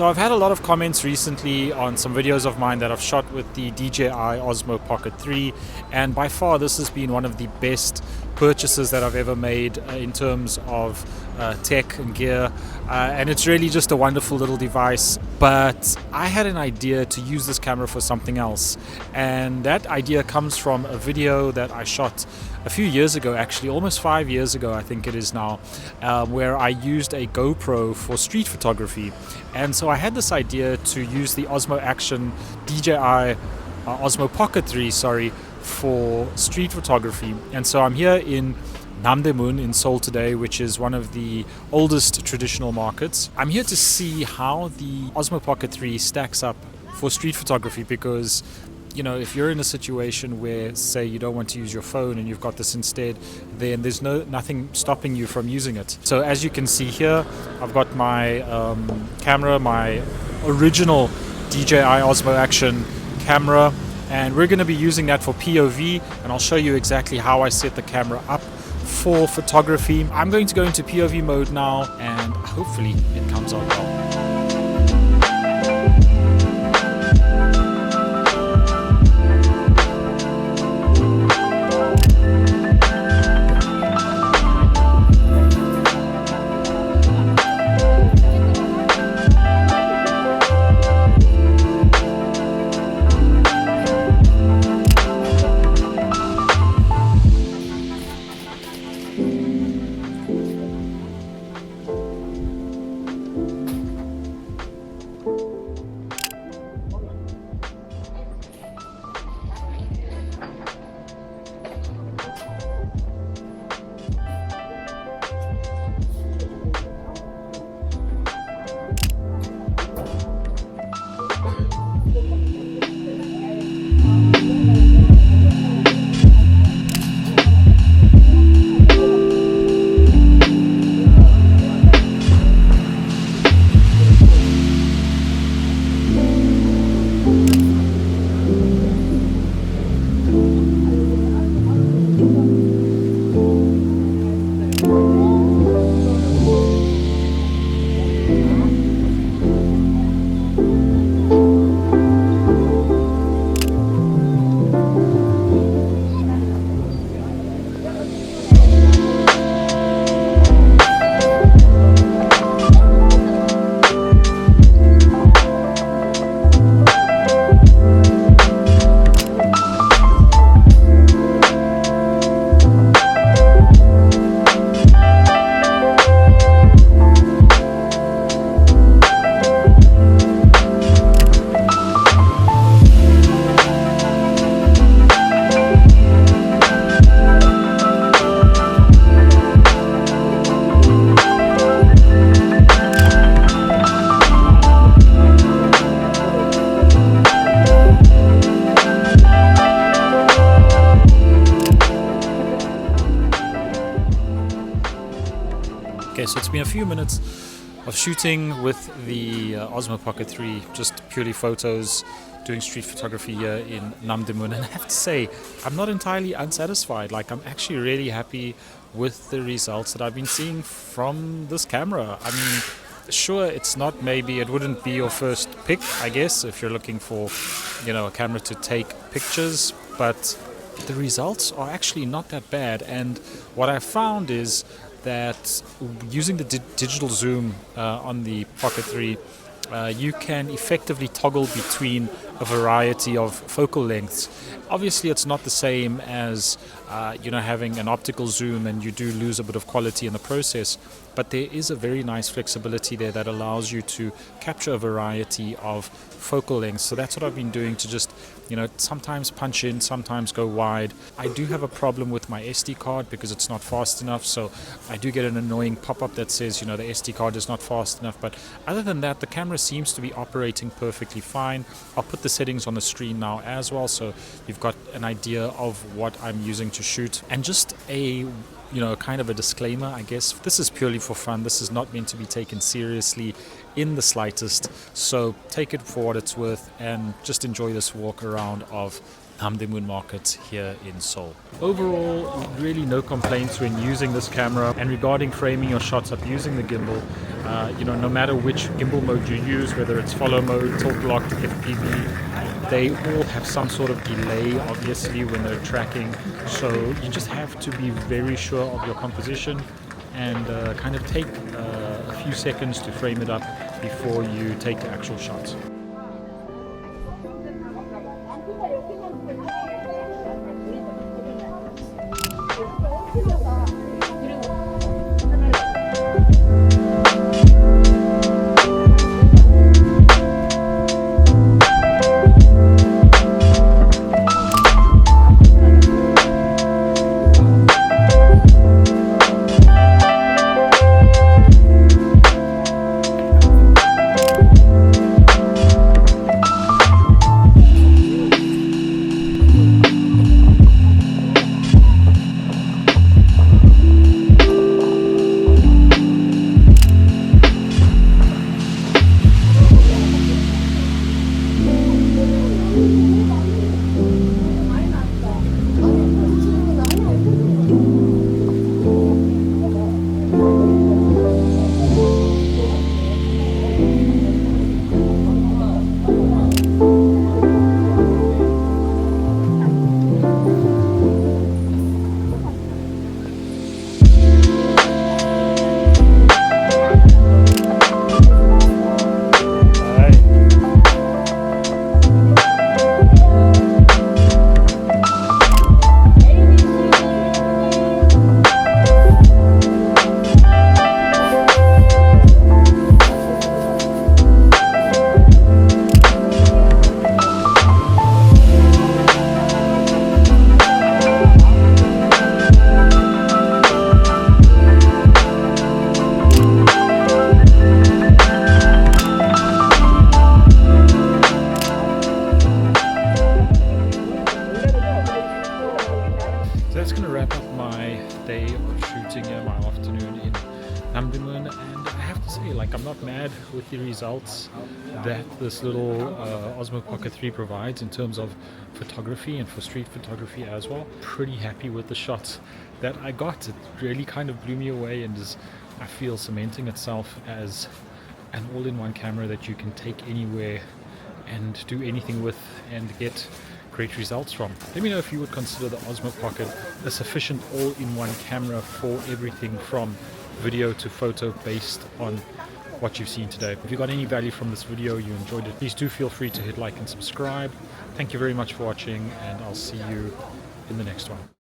So I've had a lot of comments recently on some videos of mine that I've shot with the DJI Osmo Pocket 3, and by far this has been one of the best purchases that I've ever made in terms of tech and gear, and it's really just a wonderful little device. But I had an idea to use this camera for something else, and that idea comes from a video that I shot a few years ago, actually almost 5 years ago I think it is now, where I used a GoPro for street photography. And so I had this idea to use the Osmo Action DJI Osmo Pocket 3 for street photography. And so I'm here in Namdaemun in Seoul today, which is one of the oldest traditional markets. I'm here to see how the Osmo Pocket 3 stacks up for street photography, because you know, if you're in a situation where, say, you don't want to use your phone and you've got this instead, then there's nothing stopping you from using it. So as you can see here, I've got my camera, my original DJI Osmo Action camera, and we're going to be using that for POV, and I'll show you exactly how I set the camera up for photography. I'm going to go into POV mode now, and hopefully it comes out well. Okay, so it's been a few minutes of shooting with the Osmo Pocket 3, just purely photos, doing street photography here in Namdaemun, and I have to say, I'm not entirely unsatisfied. Like, I'm actually really happy with the results that I've been seeing from this camera. I mean, sure, it's not, maybe it wouldn't be your first pick, I guess, if you're looking for, you know, a camera to take pictures, but the results are actually not that bad. And what I found is that using the digital zoom on the Pocket 3, you can effectively toggle between a variety of focal lengths. Obviously, it's not the same as having an optical zoom, and you do lose a bit of quality in the process, but there is a very nice flexibility there that allows you to capture a variety of focal lengths. So that's what I've been doing, to just, sometimes punch in, sometimes go wide. I do have a problem with my SD card because it's not fast enough, so I do get an annoying pop-up that says, the SD card is not fast enough. But other than that, the camera seems to be operating perfectly fine. I'll put the settings on the screen now as well, so you've got an idea of what I'm using to shoot. And just a kind of a disclaimer, I guess, this is purely for fun. This is not meant to be taken seriously in the slightest, so take it for what it's worth and just enjoy this walk around of Namdaemun Market here in Seoul. Overall, really no complaints when using this camera. And regarding framing your shots up using the gimbal, no matter which gimbal mode you use, whether it's follow mode, tilt locked, FPV, they all have some sort of delay, obviously, when they're tracking. So you just have to be very sure of your composition and kind of take a few seconds to frame it up before you take the actual shot. That's going to wrap up my day of shooting here, my afternoon in Namdaemun, and I have to say, I'm not mad with the results that this little Osmo Pocket 3 provides in terms of photography and for street photography as well. Pretty happy with the shots that I got. It really kind of blew me away and is, I feel, cementing itself as an all-in-one camera that you can take anywhere and do anything with and get great results from. Let me know if you would consider the Osmo Pocket a sufficient all-in-one camera for everything from video to photo based on what you've seen today. If you got any value from this video, you enjoyed it, please do feel free to hit like and subscribe. Thank you very much for watching, and I'll see you in the next one.